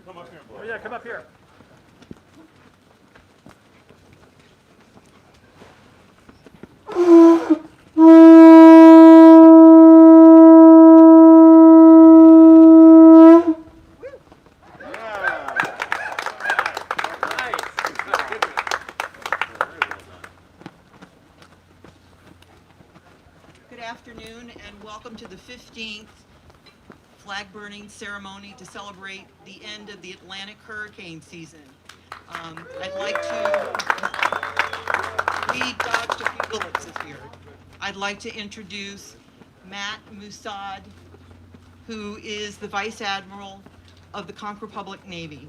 Come up here, Oh, yeah, come up here. Good afternoon and welcome to the 15th flag burning ceremony to celebrate the end of the Atlantic hurricane season. I'd like to, we dodged a few bullets this year. I'd like to introduce Matt Musad, who is the Vice Admiral of the Conch Republic Navy.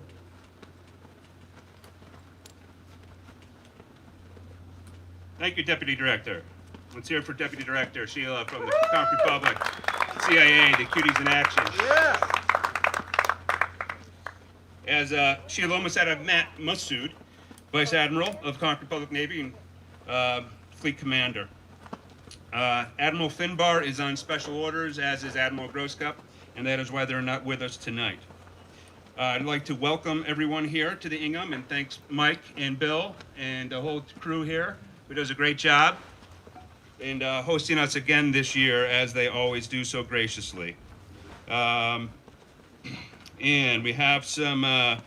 Thank you, Deputy Director. Let's hear it for Deputy Director Sheila from the Conch Republic, CIA, the Cuties in Action. Yeah. As Sheila almost said, I'm Matt Mussoud, Vice Admiral of Conch Republic Navy and Fleet Commander. Admiral Finbar is on special orders, as is Admiral Groscup, and that is why they're not with us tonight. I'd like to welcome everyone here to the Ingham, and thanks Mike and Bill and the whole crew here who does a great job in hosting us again this year, as they always do so graciously. And we have some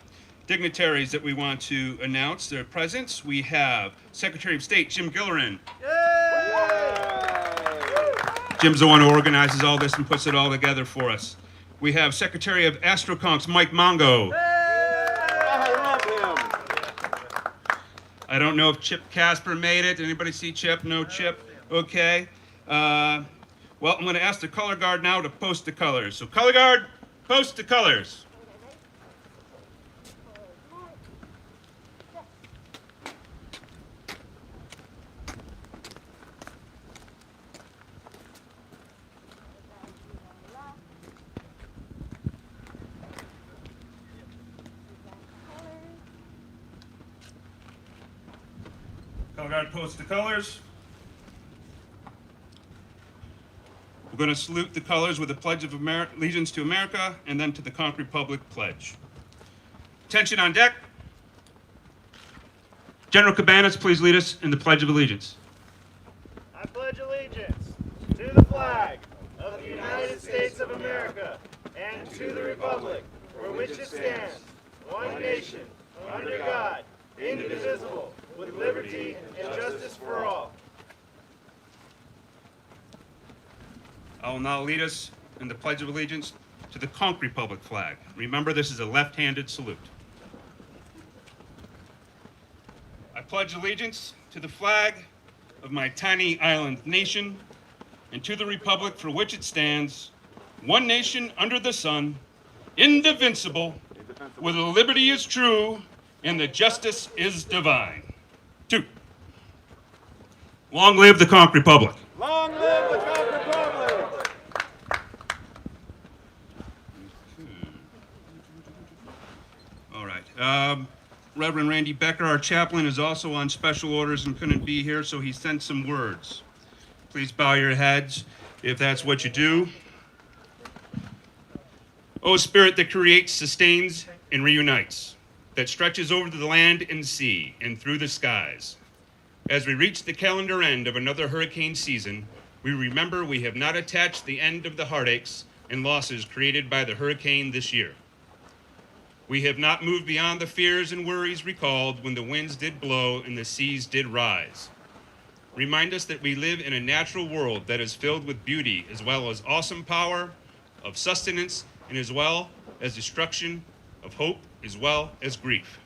dignitaries that we want to announce their presence. We have Secretary of State Jim Gillerin. Jim's the one who organizes all this and puts it all together for us. We have Secretary of Astroconch Mike Mongo. I don't know if Chip Casper made it. Anybody see Chip? No Chip? Okay. Well, I'm going to ask the color guard now to post the colors. So color guard, post the colors. Color guard, post the colors. We're going to salute the colors with a pledge of allegiance to America and then to the Conch Republic pledge. Attention on deck. General Cabanas, please lead us in the Pledge of Allegiance. I pledge allegiance to the flag of the United States of America and to the republic for which it stands, one nation, under God, indivisible, with liberty and justice for all. I will now lead us in the Pledge of Allegiance to the Conch Republic flag. Remember, this is a left-handed salute. I pledge allegiance to the flag of my tiny island nation and to the republic for which it stands, one nation under the sun, indivisible, where the liberty is true and the justice is divine. 2. Long live the Conch Republic. Long live the Conch Republic! All right. Reverend Randy Becker, our chaplain, is also on special orders and couldn't be here, so he sent some words. Please bow your heads if that's what you do. O Spirit that creates, sustains, and reunites, that stretches over the land and sea and through the skies. As we reach the calendar end of another hurricane season, we remember we have not attached the end of the heartaches and losses created by the hurricane this year. We have not moved beyond the fears and worries recalled when the winds did blow and the seas did rise. Remind us that we live in a natural world that is filled with beauty as well as awesome power, of sustenance, and as well as destruction, of hope as well as grief.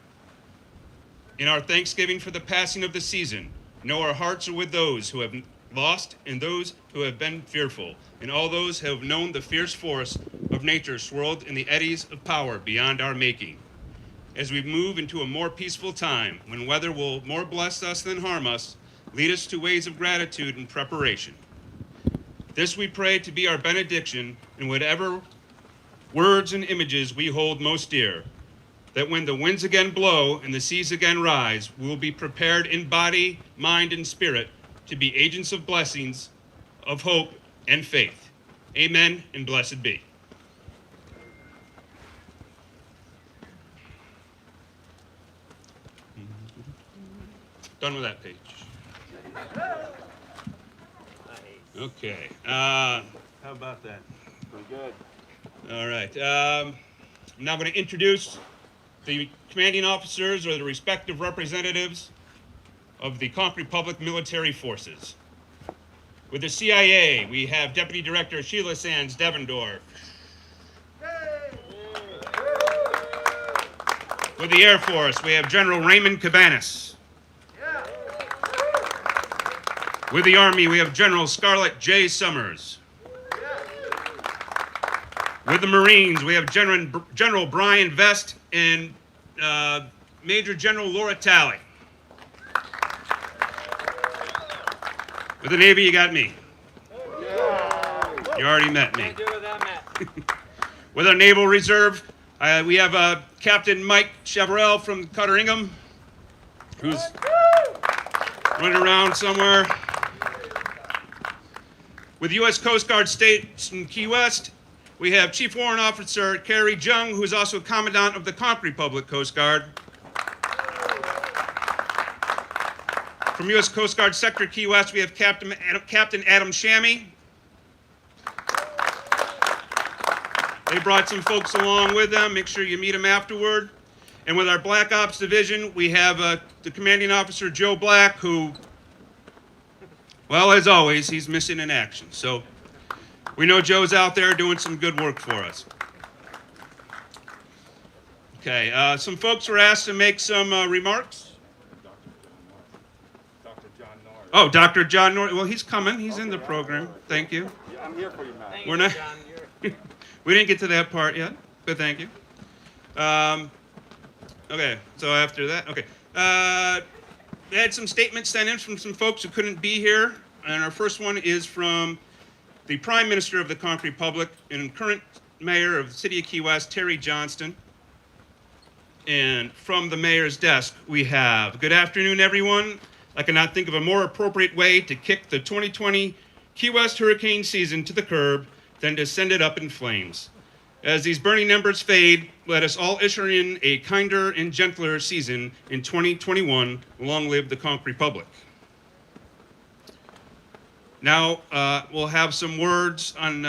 In our thanksgiving for the passing of the season, know our hearts are with those who have lost and those who have been fearful, and all those who have known the fierce force of nature swirled in the eddies of power beyond our making. As we move into a more peaceful time, when weather will more bless us than harm us, lead us to ways of gratitude and preparation. This we pray to be our benediction in whatever words and images we hold most dear, that when the winds again blow and the seas again rise, we will be prepared in body, mind, and spirit to be agents of blessings, of hope, and faith. Amen, and blessed be. Done with that page. Okay. How about that? Pretty good. All right. I'm now going to introduce the commanding officers or the respective representatives of the Concord Public Military Forces. With the CIA, we have Deputy Director Sheila Sands Devendorf. With the Air Force, we have General Raymond Cabanas. With the Army, we have General Scarlett J. Summers. With the Marines, we have General Brian Vest and Major General Laura Talley. With the Navy, you got me. You already met me. With our Naval Reserve, we have Captain Mike Chavarel from Cutter Ingham, who's running around somewhere. With U.S. Coast Guard Station Key West, we have Chief Warrant Officer Carrie Jung, who is also Commandant of the Concord Public Coast Guard. From U.S. Coast Guard Sector Key West, we have Captain Adam Shammy. They brought some folks along with them. Make sure you meet them afterward. And with our Black Ops Division, we have the Commanding Officer Joe Black, who, well, as always, he's missing in action. So we know Joe's out there doing some good work for us. Okay, some folks were asked to make some remarks. Oh, Dr. John North. Well, he's coming. He's in the program. Thank you. Yeah, I'm here for you, Matt. We're not. We didn't get to that part yet, but thank you. Okay, so after that, okay. We had some statements sent in from some folks who couldn't be here, and our first one is from the Prime Minister of the Concord Republic and current Mayor of the City of Key West, Terry Johnston. And from the Mayor's desk, we have, good afternoon, everyone. I cannot think of a more appropriate way to kick the 2020 Key West hurricane season to the curb than to send it up in flames. As these burning embers fade, let us all usher in a kinder and gentler season in 2021. Long live the Concord Republic. Now, we'll have some words on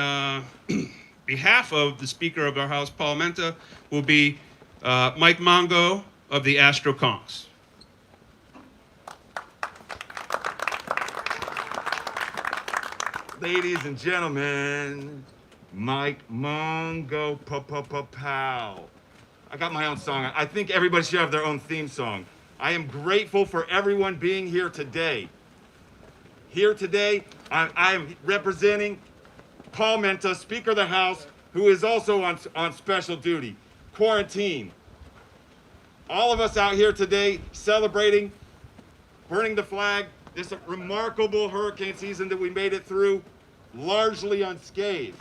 behalf of the Speaker of our House, Paul Menta, will be Mike Mongo of the Astro Conks. Ladies and gentlemen, Mike Mongo pow. I got my own song. I think everybody should have their own theme song. I am grateful for everyone being here today. Here today, I am representing Paul Menta, Speaker of the House, who is also on special duty, quarantine. All of us out here today celebrating, burning the flag, this remarkable hurricane season that we made it through largely unscathed.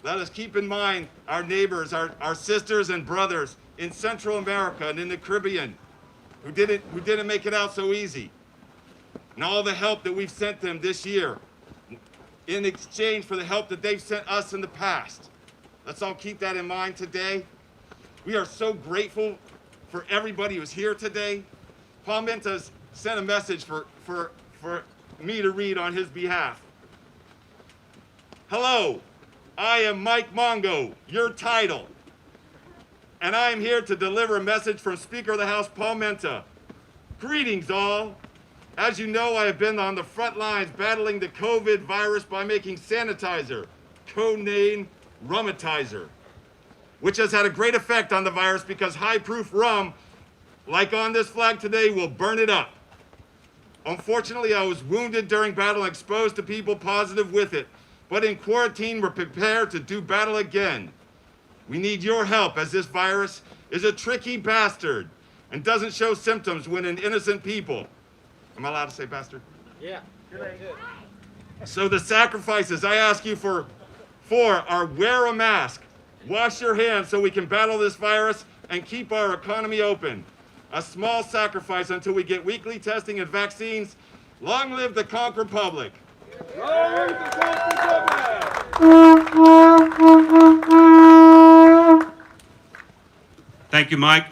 Let us keep in mind our neighbors, our sisters and brothers in Central America and in the Caribbean who didn't make it out so easy. And all the help that we've sent them this year in exchange for the help that they've sent us in the past. Let's all keep that in mind today. We are so grateful for everybody who's here today. Paul Menta's sent a message for me to read on his behalf. Hello, I am Mike Mongo, your title, and I am here to deliver a message from Speaker of the House, Paul Menta. Greetings all. As you know, I have been on the front lines battling the COVID virus by making sanitizer, codename Rummatizer, which has had a great effect on the virus because high-proof rum, like on this flag today, will burn it up. Unfortunately, I was wounded during battle and exposed to people positive with it. But in quarantine, we're prepared to do battle again. We need your help as this virus is a tricky bastard and doesn't show symptoms when in innocent people. Am I allowed to say bastard? Yeah. So the sacrifices I ask you for are wear a mask, wash your hands so we can battle this virus and keep our economy open. A small sacrifice until we get weekly testing and vaccines. Long live the Concord Republic. Long live the Concord Republic. Thank you, Mike.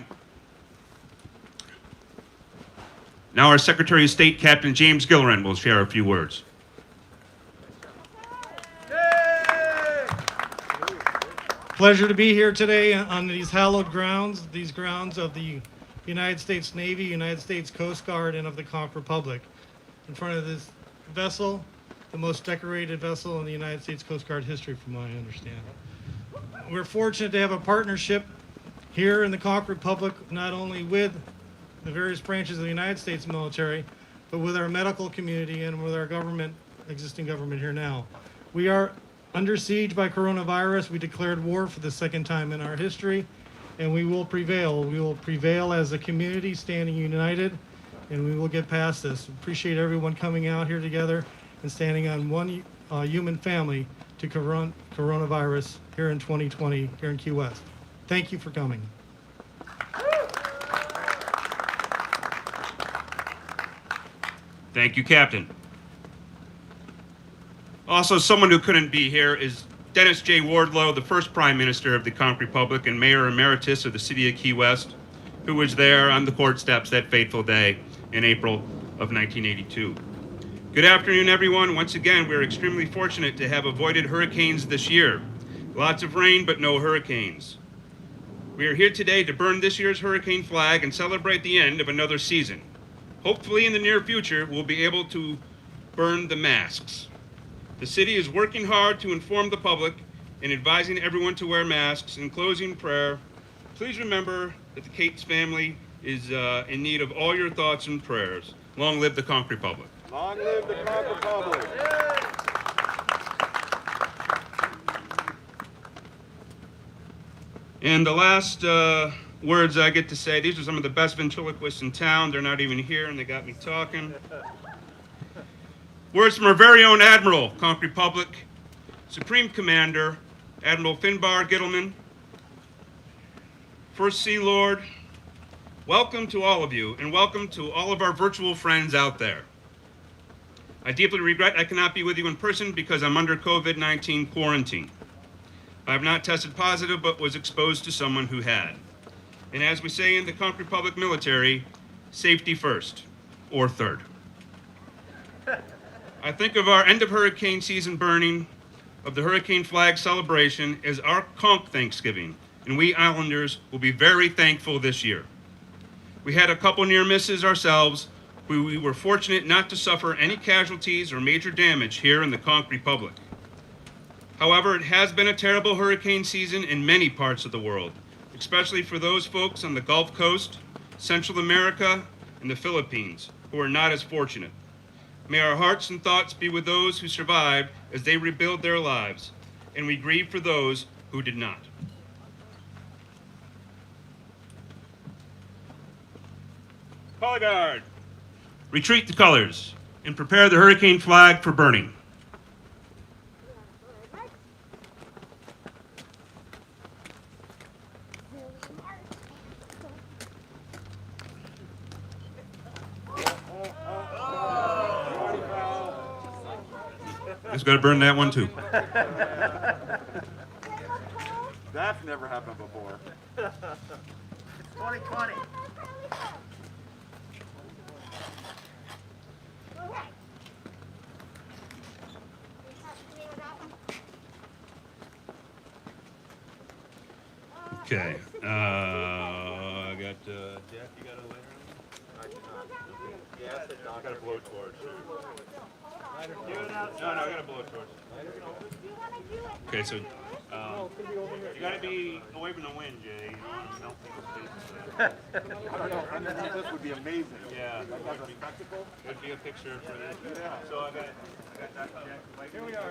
Now our Secretary of State, Captain James Gilleran, will share a few words. Pleasure to be here today on these hallowed grounds, these grounds of the United States Navy, United States Coast Guard, and of the Conch Republic. In front of this vessel, the most decorated vessel in the United States Coast Guard history, from what I understand. We're fortunate to have a partnership here in the Conch Republic, not only with the various branches of the United States military, but with our medical community and with our government, existing government here now. We are under siege by coronavirus. We declared war for the second time in our history, and we will prevail. We will prevail as a community standing united, and we will get past this. Appreciate everyone coming out here together and standing on one human family to coronavirus here in 2020, here in Key West. Thank you for coming. Thank you, Captain. Also, someone who couldn't be here is Dennis J. Wardlow, the first Prime Minister of the Conch Republic and Mayor Emeritus of the City of Key West, who was there on the court steps that fateful day in April of 1982. Good afternoon, everyone. Once again, we're extremely fortunate to have avoided hurricanes this year. Lots of rain, but no hurricanes. We are here today to burn this year's hurricane flag and celebrate the end of another season. Hopefully, in the near future, we'll be able to burn the masks. The city is working hard to inform the public and advising everyone to wear masks. In closing prayer, please remember that the Cates family is in need of all your thoughts and prayers. Long live the Conch Republic. Long live the Conch Republic. And the last words I get to say, these are some of the best ventriloquists in town. They're not even here, and they got me talking. Words from our very own Admiral, Conch Republic, Supreme Commander, Admiral Finbar Gittleman, First Sea Lord. Welcome to all of you, and welcome to all of our virtual friends out there. I deeply regret I cannot be with you in person because I'm under COVID-19 quarantine. I have not tested positive, but was exposed to someone who had. And as we say in the Conch Republic military, safety first, or third. I think of our end of hurricane season burning of the hurricane flag celebration as our Conch Thanksgiving, and we Islanders will be very thankful this year. We had a couple near misses ourselves, but we were fortunate not to suffer any casualties or major damage here in the Conch Republic. However, it has been a terrible hurricane season in many parts of the world, especially for those folks on the Gulf Coast, Central America, and the Philippines, who are not as fortunate. May our hearts and thoughts be with those who survived as they rebuild their lives, and we grieve for those who did not. Color Guard, retreat the colors and prepare the hurricane flag for burning. Just got to burn that one too. That's never happened before. 2020. Okay. I got Jack. You got a lighter? I do not. Okay. Yes, I got a blowtorch. Do it outside. No, I got a blowtorch. Okay, so you got to be away from the wind, Jay. You don't want to melt people's faces. This would be amazing. Yeah. Like as a spectacle. It'd be a picture for this. Yeah. So I got Dr. Jack. Here we are.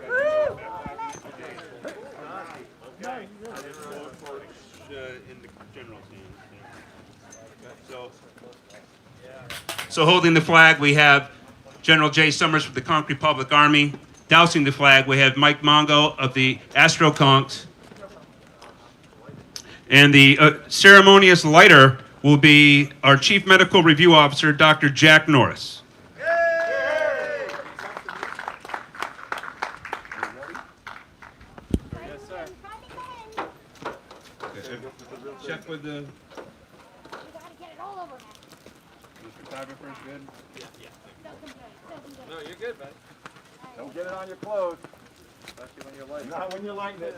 Okay. In the general team. So holding the flag, we have General Jay Summers from the Conch Republic Army. Dousing the flag, we have Mike Mongo of the Astro Conchs. And the ceremonious lighter will be our Chief Medical Review Officer, Dr. Jack Norris. Yes, sir. Check with the... We gotta get it all over now. Photographer's good? No, you're good, man. Don't get it on your clothes. Especially when you're lighting. Not when you're lighting it.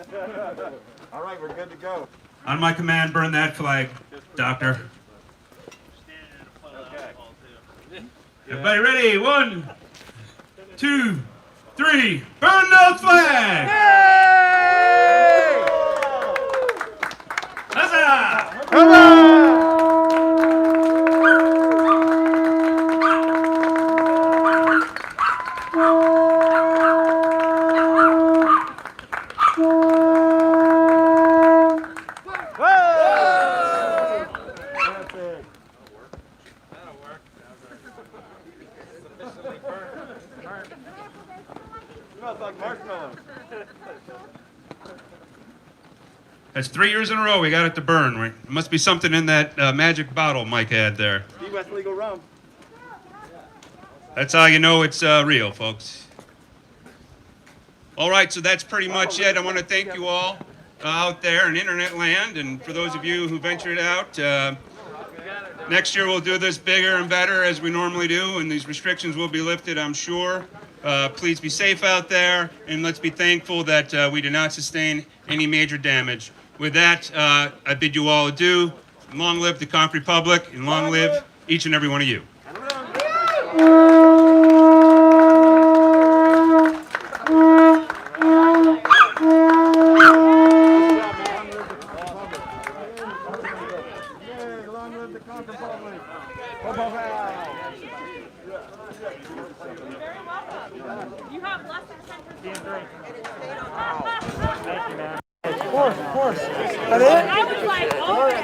All right, we're good to go. On my command, burn that flag, Doctor. Okay. Everybody ready? 1, 2, 3. Burn those flags! Huzzah! Smells like marshmallow. That's 3 years in a row we got it to burn. There must be something in that magic bottle Mike had there. Key West Legal Rum. That's how you know it's real, folks. All right, so that's pretty much it. I want to thank you all out there in internet land, and for those of you who ventured out, next year we'll do this bigger and better as we normally do, and these restrictions will be lifted, I'm sure. Please be safe out there, and let's be thankful that we did not sustain any major damage. With that, I bid you all adieu. Long live the Conch Republic, and long live each and every one of you. Long live the Conch Republic. You have less than 10%. Thank you, man. Of course. That I was like, oh, it?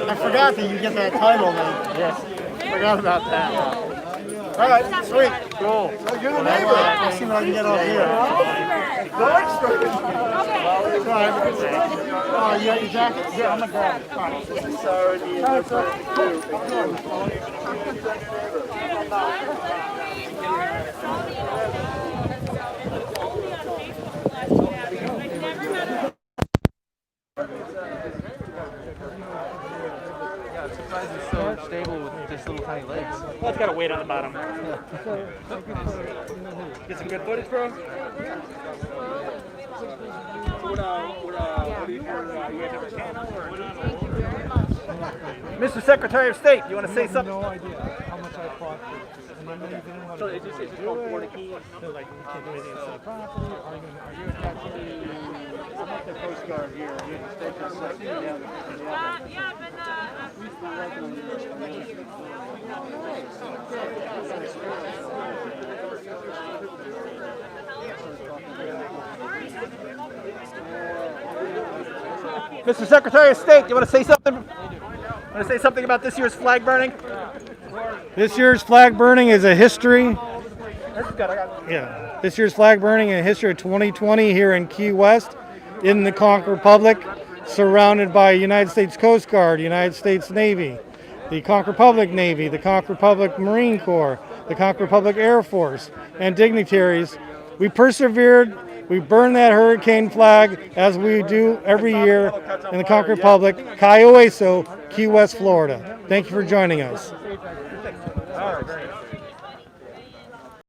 I forgot that you get that title then. Yes. Forgot about that. All right, sweet. Cool. You're the neighbor. I'll see what I can get off here. Oh, you got your jacket? Yeah, I'm going to grab it. All right. Sorry, So stable with just little tiny legs. Well, it's got a weight on the bottom. Get some good footage, bro? Mr. Secretary of State, you want to say something? No idea how much I fought for this. And then they didn't want So to it's just called for the key. They're like, you can't do anything on city property. Are you attached to I'm at the Coast Guard here. yeah, but Mr. Secretary of State, you want to say something? Want to say something about this year's flag burning? This year's flag burning is a history. This is good. I got it. Yeah. This year's flag burning in history of 2020 here in Key West in the Conch Republic, surrounded by United States Coast Guard, United States Navy, the Conch Republic Navy, the Conch Republic Marine Corps, the Conch Republic Air Force, and dignitaries. We persevered. We burned that hurricane flag as we do every year in the Conch Republic, Cayo Eso, Key West, Florida. Thank you for joining us. All right, very nice.